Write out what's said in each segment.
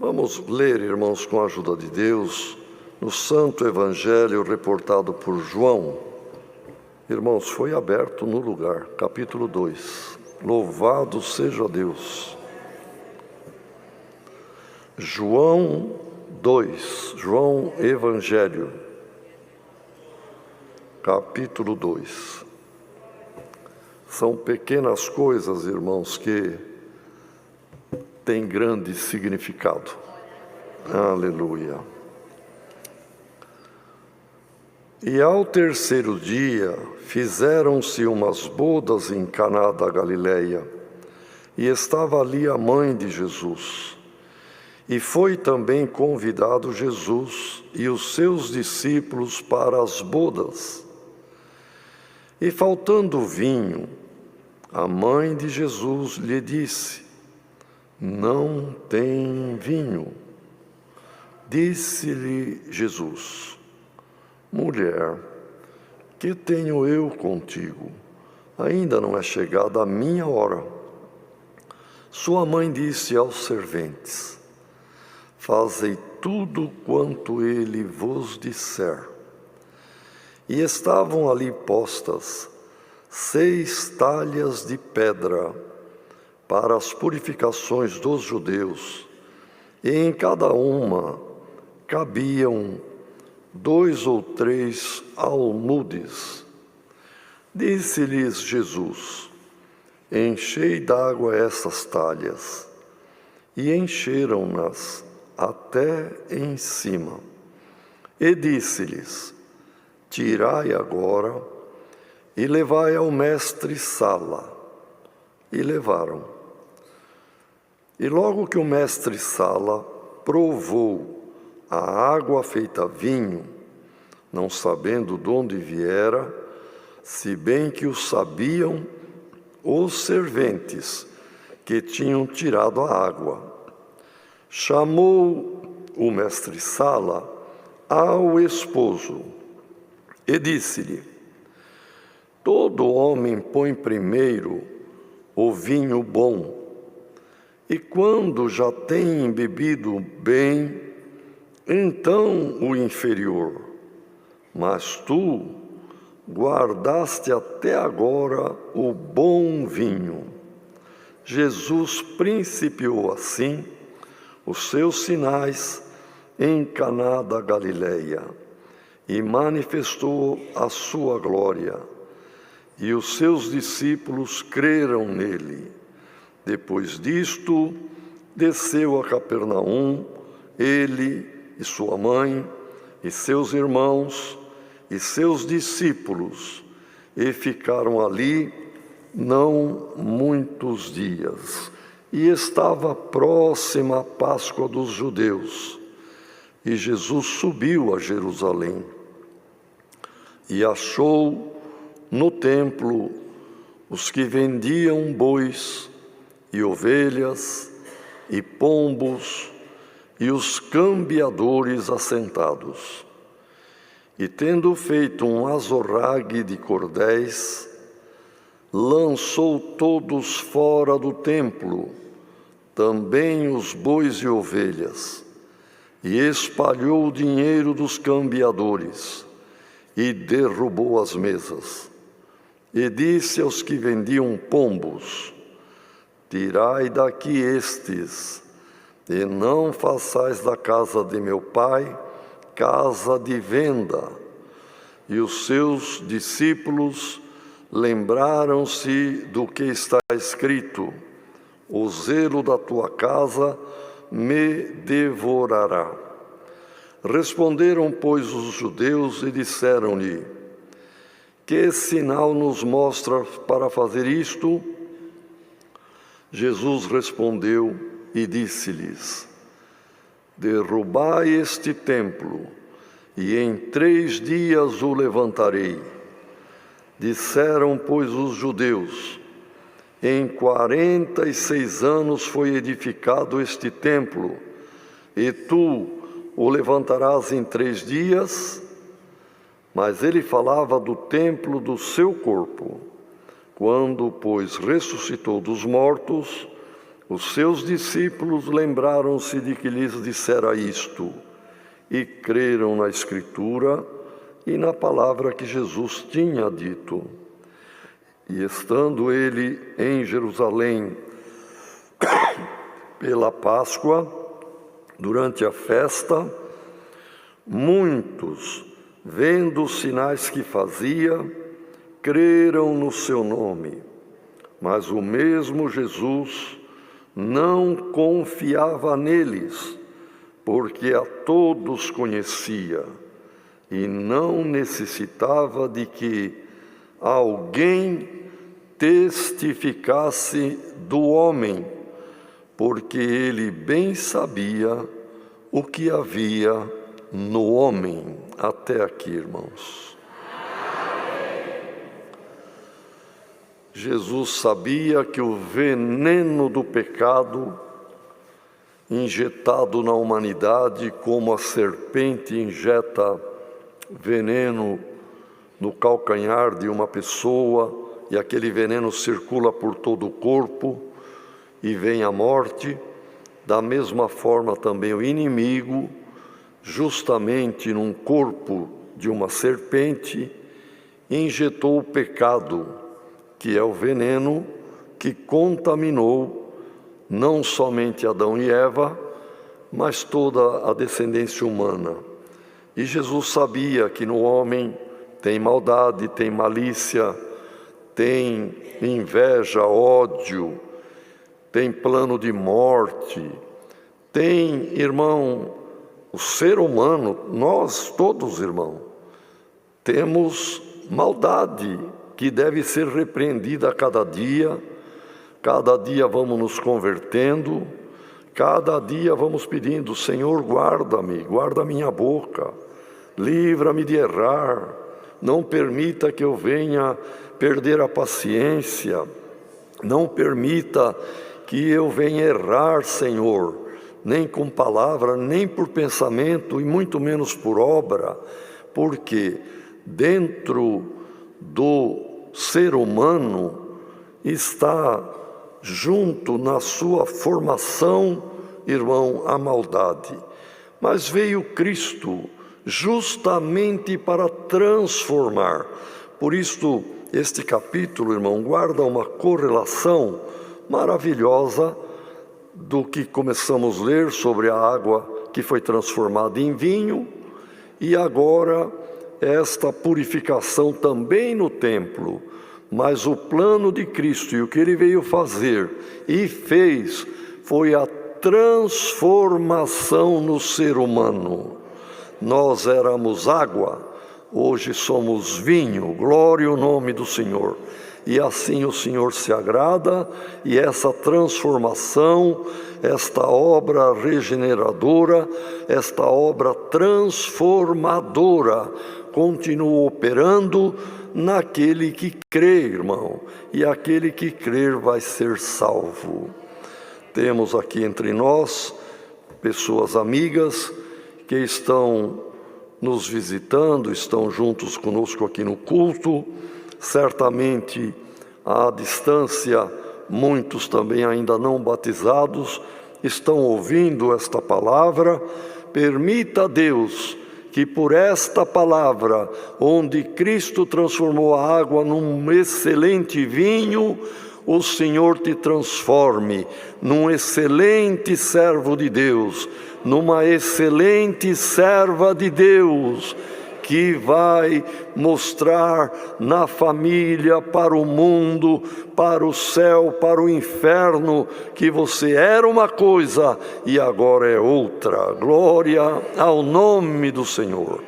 Vamos ler, irmãos, com a ajuda de Deus, no Santo Evangelho reportado por João. Irmãos, foi aberto no lugar, capítulo 2. Louvado seja Deus. João 2, João Evangelho, capítulo 2. São pequenas coisas, irmãos, que têm grande significado. Aleluia. E ao terceiro dia fizeram-se umas bodas em Caná da Galileia, e estava ali a mãe de Jesus. E foi também convidado Jesus e os seus discípulos para as bodas. E faltando vinho, a mãe de Jesus lhe disse: não tem vinho. Disse-lhe Jesus: mulher, que tenho eu contigo? Ainda não é chegada a minha hora. Sua mãe disse aos serventes: fazei tudo quanto ele vos disser. E estavam ali postas 6 talhas de pedra para as purificações dos judeus, e em cada uma cabiam 2 ou 3 almudes. Disse-lhes Jesus: enchei d'água essas talhas. E encheram-nas até em cima. E disse-lhes: tirai agora e levai ao mestre-sala. E levaram. E logo que o mestre-sala provou a água feita vinho, não sabendo de onde viera, se bem que o sabiam os serventes que tinham tirado a água, chamou o mestre-sala ao esposo e disse-lhe: todo homem põe primeiro o vinho bom, e quando já tem bebido bem, então o inferior. Mas tu guardaste até agora o bom vinho. Jesus principiou assim os seus sinais em Caná da Galileia e manifestou a sua glória, e os seus discípulos creram nele. Depois disto, desceu a Capernaum, ele e sua mãe, e seus irmãos, e seus discípulos, e ficaram ali não muitos dias. E estava próxima a Páscoa dos judeus, e Jesus subiu a Jerusalém, e achou no templo os que vendiam bois e ovelhas e pombos e os cambiadores assentados. E tendo feito um azorrague de cordéis, lançou todos fora do templo, também os bois e ovelhas, e espalhou o dinheiro dos cambiadores, e derrubou as mesas. E disse aos que vendiam pombos: tirai daqui estes, e não façais da casa de meu pai casa de venda. E os seus discípulos lembraram-se do que está escrito: o zelo da tua casa me devorará. Responderam, pois, os judeus e disseram-lhe: que sinal nos mostra para fazer isto? Jesus respondeu e disse-lhes: derrubai este templo, e em 3 dias o levantarei. Disseram, pois, os judeus: em 46 anos foi edificado este templo, e tu o levantarás em 3 dias? Mas ele falava do templo do seu corpo. Quando, pois, ressuscitou dos mortos, Os seus discípulos lembraram-se de que lhes dissera isto e creram na Escritura e na palavra que Jesus tinha dito. E estando ele em Jerusalém pela Páscoa, durante a festa, muitos, vendo os sinais que fazia, creram no seu nome. Mas o mesmo Jesus não confiava neles, porque a todos conhecia e não necessitava de que alguém testificasse do homem, porque ele bem sabia o que havia no homem. Até aqui, irmãos. Jesus sabia que o veneno do pecado injetado na humanidade, como a serpente injeta veneno no calcanhar de uma pessoa, e aquele veneno circula por todo o corpo e vem a morte, da mesma forma também o inimigo, justamente num corpo de uma serpente, injetou o pecado, que é o veneno que contaminou não somente Adão e Eva, mas toda a descendência humana. E Jesus sabia que no homem tem maldade, tem malícia, tem inveja, ódio, tem plano de morte, tem, irmão, o ser humano, nós todos, irmão, temos maldade que deve ser repreendida a cada dia vamos nos convertendo, cada dia vamos pedindo: Senhor, guarda-me, guarda minha boca, livra-me de errar, não permita que eu venha perder a paciência, não permita que eu venha errar, Senhor, nem com palavra, nem por pensamento e muito menos por obra, porque dentro do ser humano está junto na sua formação, irmão, a maldade. Mas veio Cristo justamente para transformar. Por isto, este capítulo, irmão, guarda uma correlação maravilhosa do que começamos a ler sobre a água que foi transformada em vinho, e agora esta purificação também no templo. Mas o plano de Cristo e o que Ele veio fazer e fez foi a transformação no ser humano. Nós éramos água, hoje somos vinho, glória ao nome do Senhor. E assim o Senhor se agrada, e essa transformação, esta obra regeneradora, esta obra transformadora, continua operando naquele que crê, irmão, e aquele que crer vai ser salvo. Temos aqui entre nós pessoas amigas que estão nos visitando, estão juntos conosco aqui no culto, certamente à distância, muitos também ainda não batizados, estão ouvindo esta palavra. Permita a Deus que por esta palavra, onde Cristo transformou a água num excelente vinho, o Senhor te transforme num excelente servo de Deus, numa excelente serva de Deus, que vai mostrar na família, para o mundo, para o céu, para o inferno, que você era uma coisa e agora é outra. Glória ao nome do Senhor.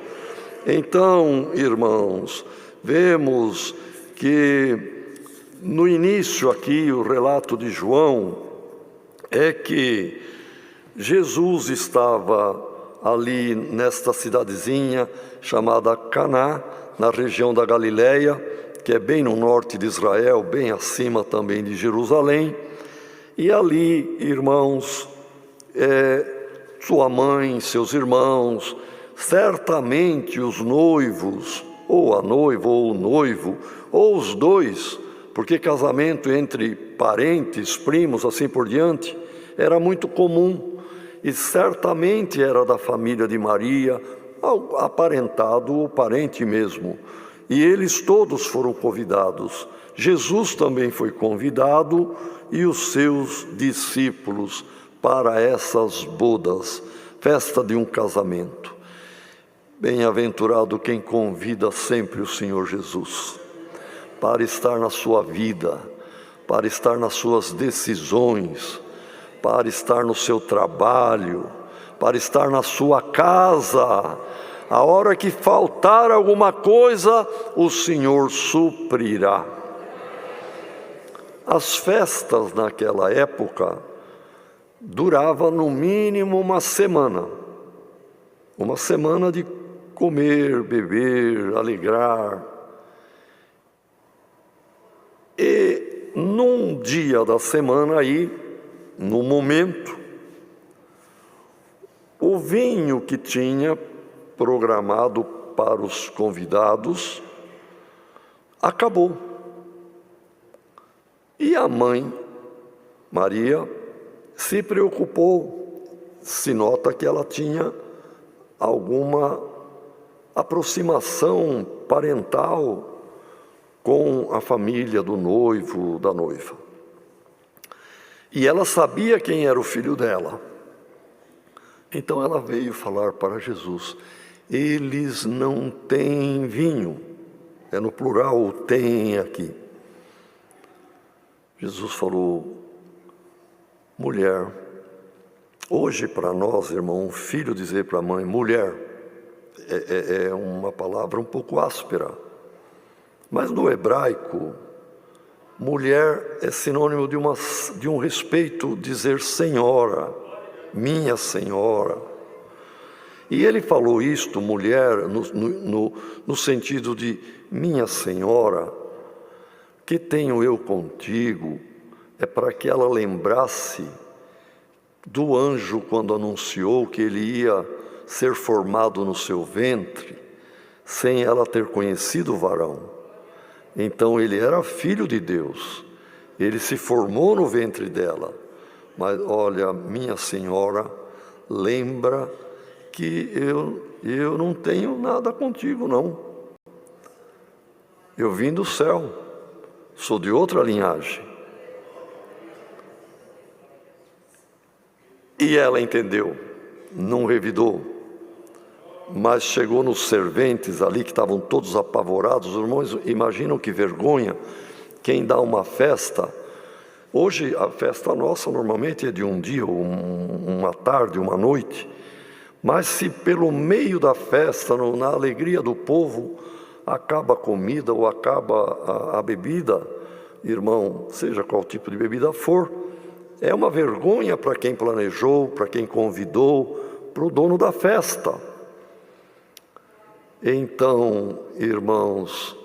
Então, irmãos, vemos que no início aqui, o relato de João, é que Jesus estava ali nesta cidadezinha chamada Caná, na região da Galileia, que é bem no norte de Israel, bem acima também de Jerusalém. E ali, irmãos, sua mãe, seus irmãos, certamente os noivos, ou a noiva ou o noivo, ou os dois, porque casamento entre parentes, primos, assim por diante, era muito comum, e certamente era da família de Maria, aparentado ou parente mesmo. E eles todos foram convidados. Jesus também foi convidado e os seus discípulos para essas bodas, festa de um casamento. Bem-aventurado quem convida sempre o Senhor Jesus para estar na sua vida, para estar nas suas decisões, para estar no seu trabalho, para estar na sua casa. A hora que faltar alguma coisa, o Senhor suprirá. As festas naquela época duravam no mínimo uma semana de comer, beber, alegrar. E num dia da semana aí, no momento, o vinho que tinha programado para os convidados acabou. E a mãe, Maria, se preocupou. Se nota que ela tinha alguma aproximação parental com a família do noivo, da noiva. E ela sabia quem era o filho dela. Então ela veio falar para Jesus: eles não têm vinho. É no plural, tem aqui. Jesus falou: mulher, hoje para nós, irmão, um filho dizer para a mãe, mulher, é uma palavra um pouco áspera. Mas no hebraico, mulher é sinônimo de um respeito, dizer senhora, minha senhora. E ele falou isto, mulher, no sentido de minha senhora, que tenho eu contigo, é para que ela lembrasse do anjo quando anunciou que ele ia ser formado no seu ventre, sem ela ter conhecido o varão. Então ele era filho de Deus, ele se formou no ventre dela. Mas olha, minha senhora, lembra que eu não tenho nada contigo, não. Eu vim do céu, sou de outra linhagem. E ela entendeu, não revidou. Mas chegou nos serventes ali, que estavam todos apavorados. Os irmãos imaginam que vergonha quem dá uma festa. Hoje a festa nossa normalmente é de um dia, uma tarde, uma noite. Mas se pelo meio da festa, na alegria do povo, acaba a comida ou acaba a bebida, irmão, seja qual tipo de bebida for, é uma vergonha para quem planejou, para quem convidou, para o dono da festa. Então, irmãos,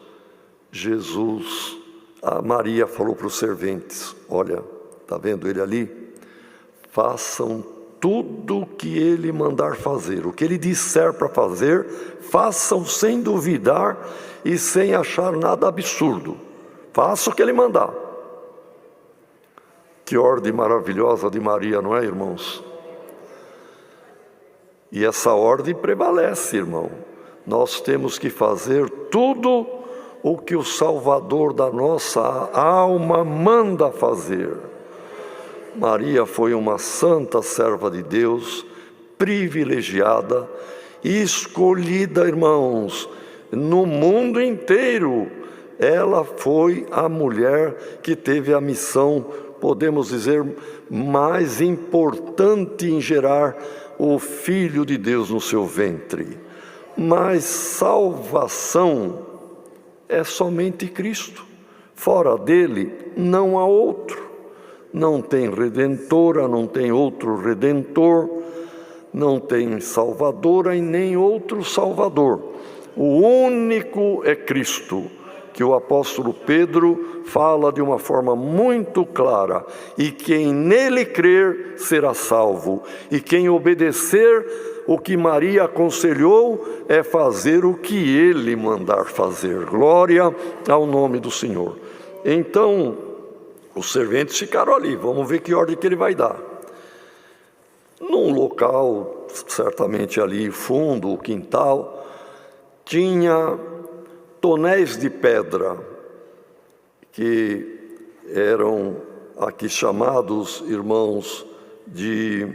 a Maria falou para os serventes: olha, está vendo ele ali? Façam tudo o que ele mandar fazer, o que ele disser para fazer, façam sem duvidar e sem achar nada absurdo. Faça o que ele mandar. Que ordem maravilhosa de Maria, não é, irmãos? E essa ordem prevalece, irmão. Nós temos que fazer tudo o que o Salvador da nossa alma manda fazer. Maria foi uma santa serva de Deus, privilegiada e escolhida, irmãos, no mundo inteiro. Ela foi a mulher que teve a missão, podemos dizer, mais importante em gerar o Filho de Deus no seu ventre. Mas salvação é somente Cristo. Fora dele não há outro. Não tem redentora, não tem outro redentor, não tem salvadora e nem outro salvador. O único é Cristo, que o apóstolo Pedro fala de uma forma muito clara: e quem nele crer será salvo, e quem obedecer o que Maria aconselhou é fazer o que ele mandar fazer. Glória ao nome do Senhor. Então, os serventes ficaram ali, vamos ver que ordem que ele vai dar. Num local, certamente ali fundo, o quintal, tinha tonéis de pedra, que eram aqui chamados, irmãos, de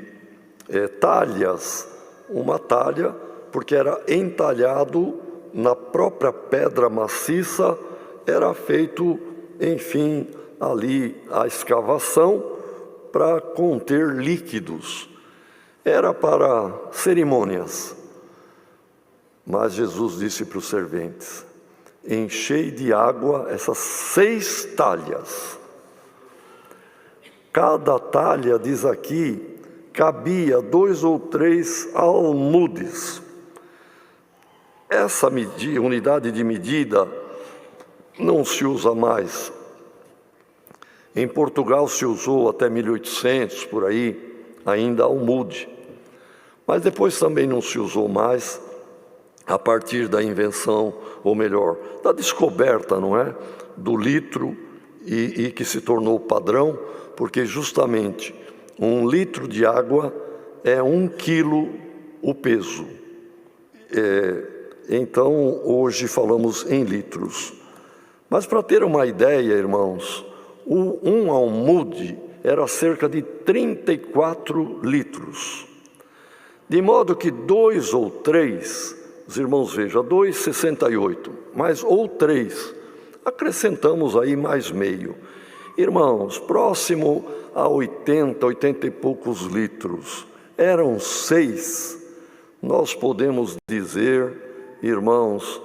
talhas. Uma talha, porque era entalhado na própria pedra maciça, era feito, enfim, ali a escavação para conter líquidos. Era para cerimônias. Mas Jesus disse para os serventes: enchei de água essas 6 talhas. Cada talha, diz aqui, cabia 2 ou 3 almudes. Essa unidade de medida não se usa mais. Em Portugal se usou até 1800, por aí, ainda almude. Mas depois também não se usou mais, a partir da invenção, ou melhor, da descoberta, não é? Do litro, e que se tornou padrão, porque justamente 1 litro de água é 1 quilo o peso. Então, hoje falamos em litros. Mas para ter uma ideia, irmãos, um almude era cerca de 34 litros. De modo que 2 ou 3, os irmãos vejam, 2,68, mais ou 3, acrescentamos aí mais meio. Irmãos, próximo a 80 e poucos litros, eram 6, nós podemos dizer, irmãos,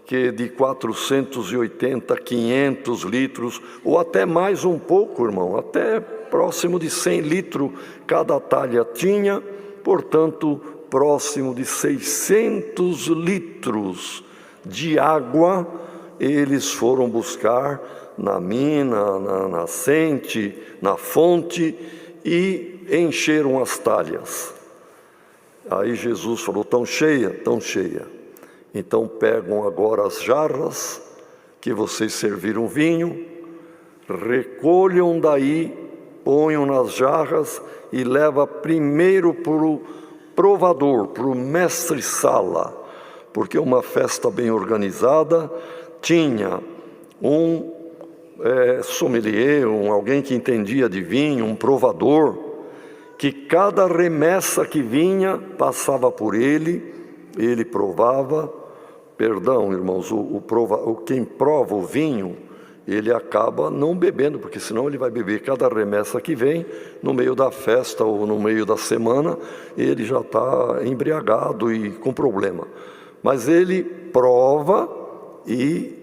que de 480, 500 litros, ou até mais um pouco, irmão, até próximo de 100 litros cada talha tinha, portanto, próximo de 600 litros de água eles foram buscar na mina, na nascente, na fonte, e encheram as talhas. Aí Jesus falou: tão cheia, tão cheia. Então pegam agora as jarras que vocês serviram vinho, recolham daí, ponham nas jarras e leva primeiro para o provador, para o mestre-sala, porque uma festa bem organizada tinha um sommelier, alguém que entendia de vinho, um provador, que cada remessa que vinha passava por ele provava. Perdão, irmãos, quem prova o vinho, ele acaba não bebendo, porque senão ele vai beber cada remessa que vem, no meio da festa ou no meio da semana, ele já está embriagado e com problema. Mas ele prova e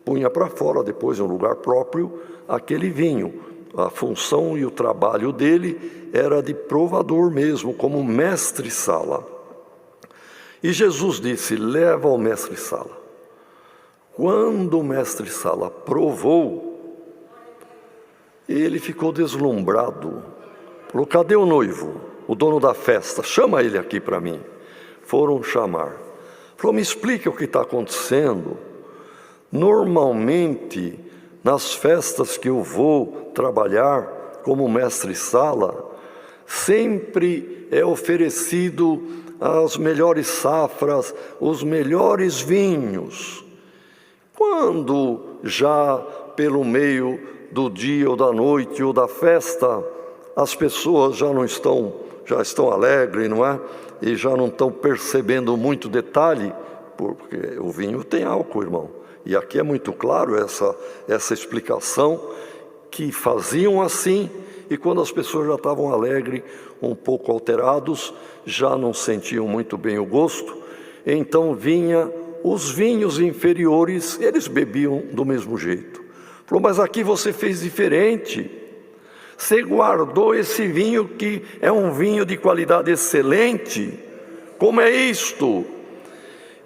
punha para fora, depois em um lugar próprio, aquele vinho. A função e o trabalho dele era de provador mesmo, como mestre-sala. E Jesus disse: leva ao mestre-sala. Quando o mestre-sala provou, ele ficou deslumbrado. Falou: cadê o noivo, o dono da festa? Chama ele aqui para mim. Foram chamar. Falou: me explica o que está acontecendo. Normalmente, nas festas que eu vou trabalhar como mestre-sala, sempre é oferecido as melhores safras, os melhores vinhos. Quando já pelo meio do dia ou da noite ou da festa, as pessoas já estão alegres, não é? E já não estão percebendo muito detalhe, porque o vinho tem álcool, irmão. E aqui é muito claro essa explicação, que faziam assim, e quando as pessoas já estavam alegres, um pouco alterados, já não sentiam muito bem o gosto, então vinha os vinhos inferiores, eles bebiam do mesmo jeito. Falou: mas aqui você fez diferente, você guardou esse vinho que é um vinho de qualidade excelente, como é isto?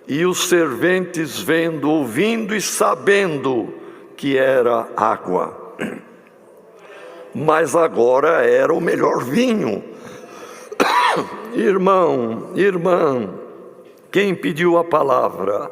E os serventes vendo, ouvindo e sabendo que era água, mas agora era o melhor vinho. Irmão, irmã, quem pediu a palavra,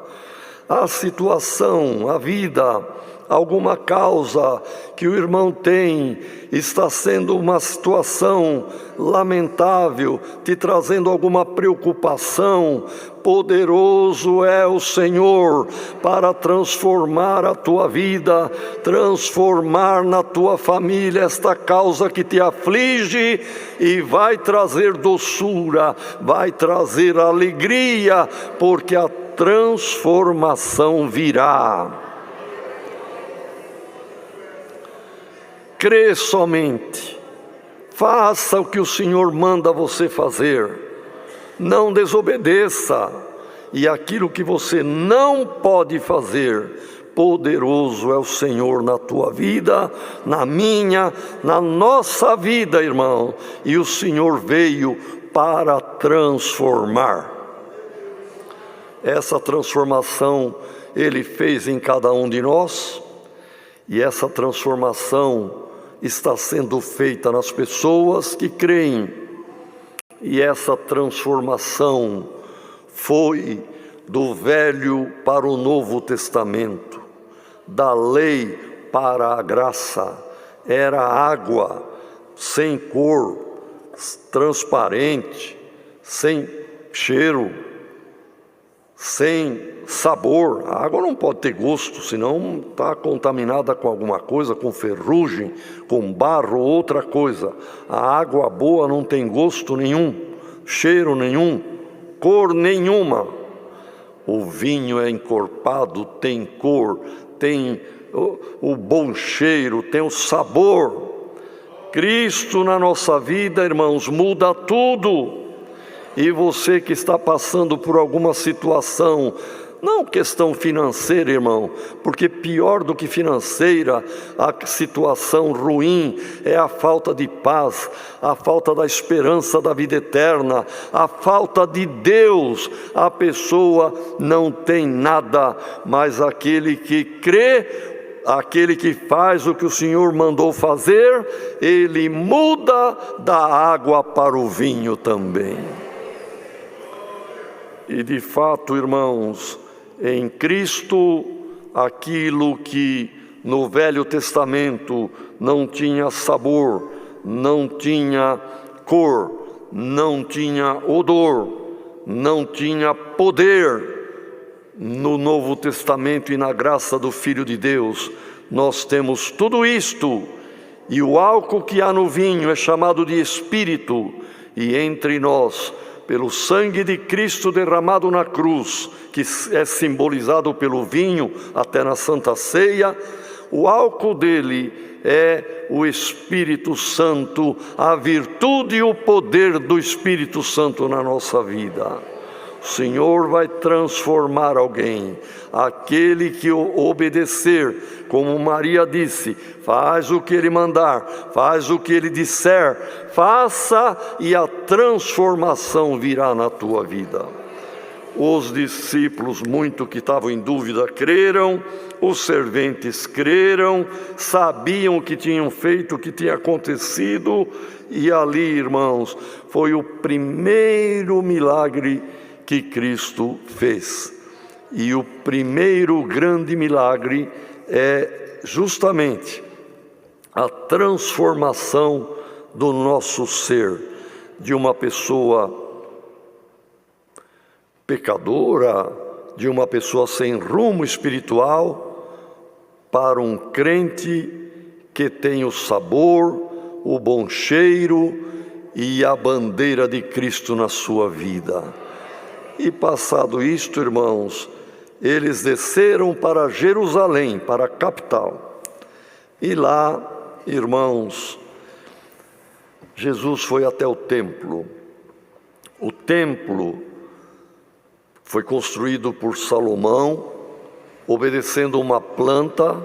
a situação, a vida alguma causa que o irmão tem, está sendo uma situação lamentável, te trazendo alguma preocupação, poderoso é o Senhor para transformar a tua vida, transformar na tua família esta causa que te aflige e vai trazer doçura, vai trazer alegria, porque a transformação virá. Crê somente, faça o que o Senhor manda você fazer. Não desobedeça, e aquilo que você não pode fazer, poderoso é o Senhor na tua vida, na minha, na nossa vida, irmão, e o Senhor veio para transformar. Essa transformação Ele fez em cada um de nós, e essa transformação está sendo feita nas pessoas que creem. E essa transformação foi do Velho para o Novo Testamento, da lei para a graça. Era água sem cor, transparente, sem cheiro, sem sabor. A água não pode ter gosto, senão está contaminada com alguma coisa, com ferrugem, com barro ou outra coisa. A água boa não tem gosto nenhum, cheiro nenhum, cor nenhuma. O vinho é encorpado, tem cor, tem o bom cheiro, tem o sabor. Cristo na nossa vida, irmãos, muda tudo. E você que está passando por alguma situação, não questão financeira, irmão, porque pior do que financeira, a situação ruim é a falta de paz, a falta da esperança da vida eterna, a falta de Deus. A pessoa não tem nada, mas aquele que crê, aquele que faz o que o Senhor mandou fazer, ele muda da água para o vinho também. E de fato, irmãos, em Cristo, aquilo que no Velho Testamento não tinha sabor, não tinha cor, não tinha odor, não tinha poder, no Novo Testamento e na graça do Filho de Deus, nós temos tudo isto, e o álcool que há no vinho é chamado de Espírito, e entre nós, pelo sangue de Cristo derramado na cruz, que é simbolizado pelo vinho até na Santa Ceia, o álcool dele é o Espírito Santo, a virtude e o poder do Espírito Santo na nossa vida. O Senhor vai transformar alguém, aquele que obedecer, como Maria disse, faz o que Ele mandar, faz o que Ele disser, faça e a transformação virá na tua vida. Os discípulos, muito que estavam em dúvida, creram, os serventes creram, sabiam o que tinham feito, o que tinha acontecido, e ali, irmãos, foi o primeiro milagre que Cristo fez. E o primeiro grande milagre é justamente a transformação do nosso ser, de uma pessoa pecadora, de uma pessoa sem rumo espiritual, para um crente que tem o sabor, o bom cheiro e a bandeira de Cristo na sua vida. E passado isto, irmãos, eles desceram para Jerusalém, para a capital. E lá, irmãos, Jesus foi até o templo. O templo foi construído por Salomão, obedecendo uma planta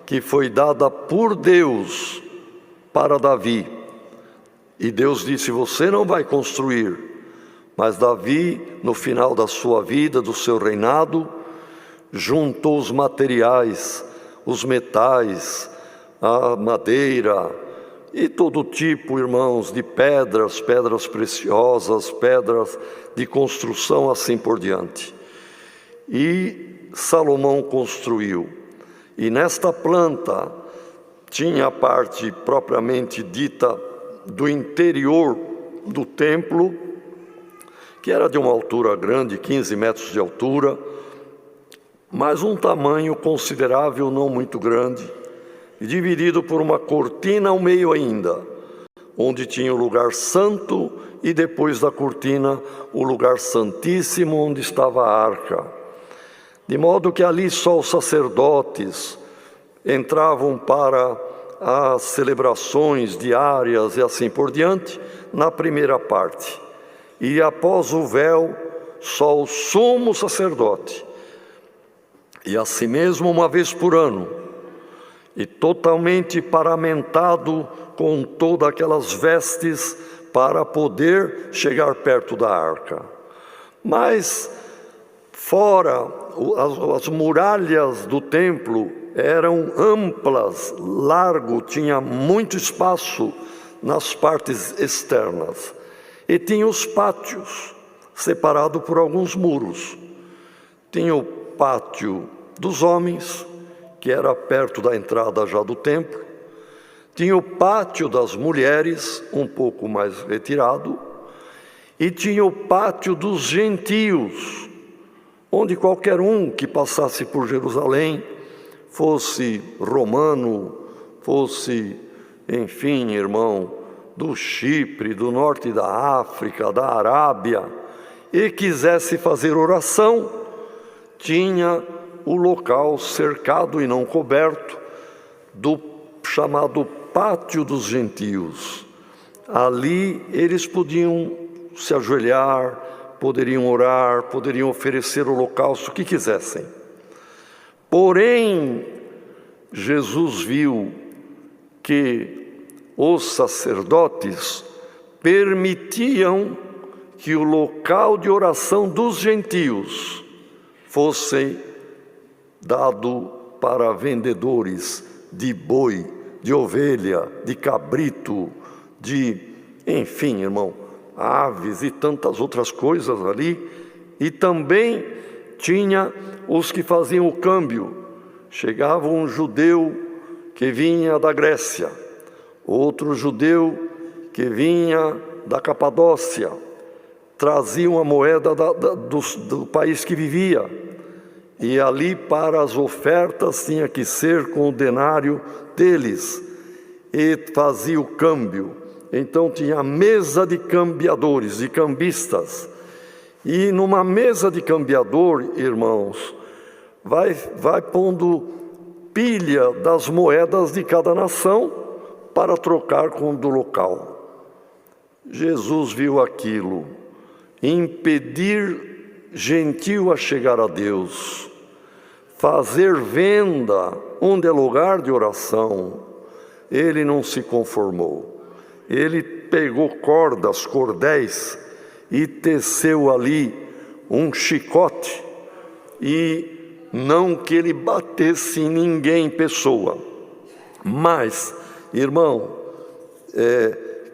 que foi dada por Deus para Davi. E Deus disse: você não vai construir. Mas Davi, no final da sua vida, do seu reinado, juntou os materiais, os metais, a madeira e todo tipo, irmãos, de pedras, pedras preciosas, pedras de construção, assim por diante. E Salomão construiu. E nesta planta tinha a parte propriamente dita do interior do templo, que era de uma altura grande, 15 metros de altura, mas um tamanho considerável, não muito grande, e dividido por uma cortina ao meio ainda, onde tinha o lugar santo e depois da cortina o lugar santíssimo, onde estava a arca. De modo que ali só os sacerdotes entravam para as celebrações diárias e assim por diante, na primeira parte. E após o véu, só o sumo sacerdote. E assim mesmo uma vez por ano, e totalmente paramentado com todas aquelas vestes para poder chegar perto da arca. Mas fora, as muralhas do templo eram amplas, largo, tinha muito espaço nas partes externas. E tinha os pátios, separados por alguns muros. Tinha o pátio dos homens, que era perto da entrada já do templo. Tinha o pátio das mulheres, um pouco mais retirado. E tinha o pátio dos gentios, onde qualquer um que passasse por Jerusalém, fosse romano, fosse, enfim, irmão, do Chipre, do norte da África, da Arábia, e quisesse fazer oração, tinha o local cercado e não coberto do chamado Pátio dos Gentios. Ali eles podiam se ajoelhar, poderiam orar, poderiam oferecer o holocausto, o que quisessem. Porém, Jesus viu que os sacerdotes permitiam que o local de oração dos gentios fosse dado para vendedores de boi, de ovelha, de cabrito, enfim, irmão, aves e tantas outras coisas ali. E também tinha os que faziam o câmbio. Chegava um judeu que vinha da Grécia, outro judeu que vinha da Capadócia, traziam a moeda do país que vivia, e ali para as ofertas tinha que ser com o denário deles, e fazia o câmbio. Então tinha a mesa de cambiadores, de cambistas, e numa mesa de cambiador, irmãos, vai pondo pilha das moedas de cada nação para trocar com o do local. Jesus viu aquilo, impedir gentio a chegar a Deus, fazer venda onde é lugar de oração. Ele não se conformou. Ele pegou cordas, cordéis, e teceu ali um chicote, e não que ele batesse em ninguém, pessoa, mas, irmão,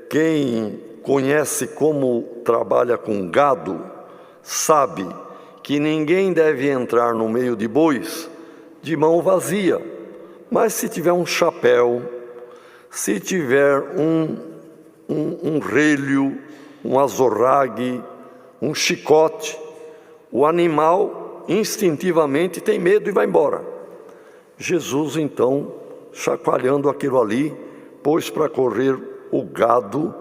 quem conhece como trabalha com gado, sabe que ninguém deve entrar no meio de bois de mão vazia. Mas se tiver um chapéu, se tiver um relho, um azorrague, um chicote, o animal instintivamente tem medo e vai embora. Jesus, então, chacoalhando aquilo ali, pôs para correr o gado,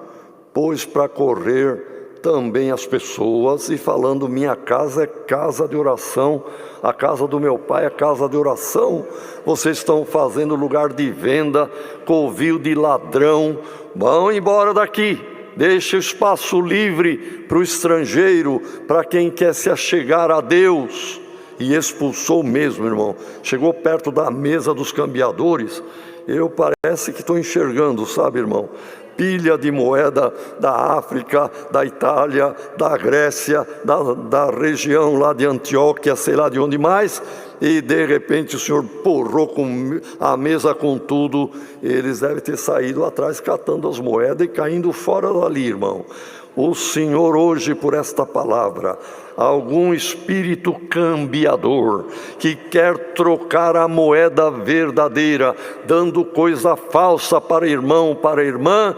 pôs para correr também as pessoas, e falando: minha casa é casa de oração, a casa do meu pai é casa de oração. Vocês estão fazendo lugar de venda, covil de ladrão, vão embora daqui. Deixa o espaço livre para o estrangeiro, para quem quer se achegar a Deus. E expulsou mesmo, irmão. Chegou perto da mesa dos cambiadores. Eu parece que estou enxergando, sabe, irmão? Pilha de moeda da África, da Itália, da Grécia, da região lá de Antioquia, sei lá de onde mais. E de repente o Senhor porrou com a mesa com tudo. Eles devem ter saído atrás catando as moedas e caindo fora dali, irmão. o Senhor hoje por esta palavra, algum espírito cambiador que quer trocar a moeda verdadeira, dando coisa falsa para irmão, para irmã,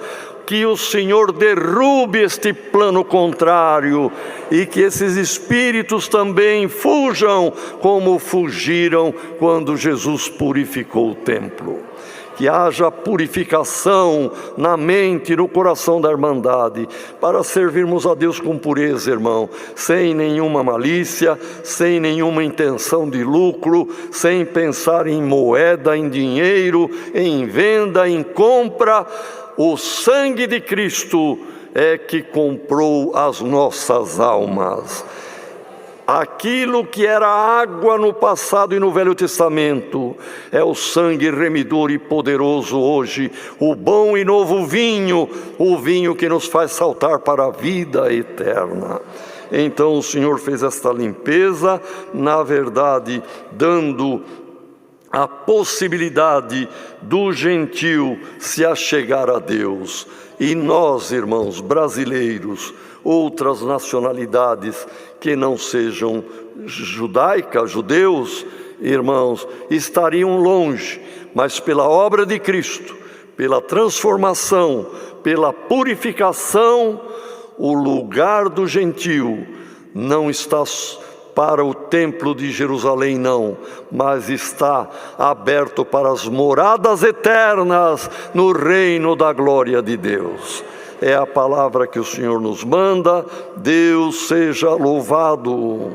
que o Senhor derrube este plano contrário e que esses espíritos também fujam como fugiram quando Jesus purificou o templo. Que haja purificação na mente e no coração da irmandade, para servirmos a Deus com pureza, irmão, sem nenhuma malícia, sem nenhuma intenção de lucro, sem pensar em moeda, em dinheiro, em venda, em compra. O sangue de Cristo é que comprou as nossas almas. Aquilo que era água no passado e no Velho Testamento é o sangue remidor e poderoso hoje, o bom e novo vinho, o vinho que nos faz saltar para a vida eterna. Então o Senhor fez esta limpeza, na verdade, dando a possibilidade do gentil se achegar a Deus. E nós, irmãos brasileiros, outras nacionalidades que não sejam judaicas, judeus, irmãos, estariam longe, mas pela obra de Cristo, pela transformação, pela purificação, o lugar do gentil não está para o templo de Jerusalém, não, mas está aberto para as moradas eternas no reino da glória de Deus. É a palavra que o Senhor nos manda. Deus seja louvado.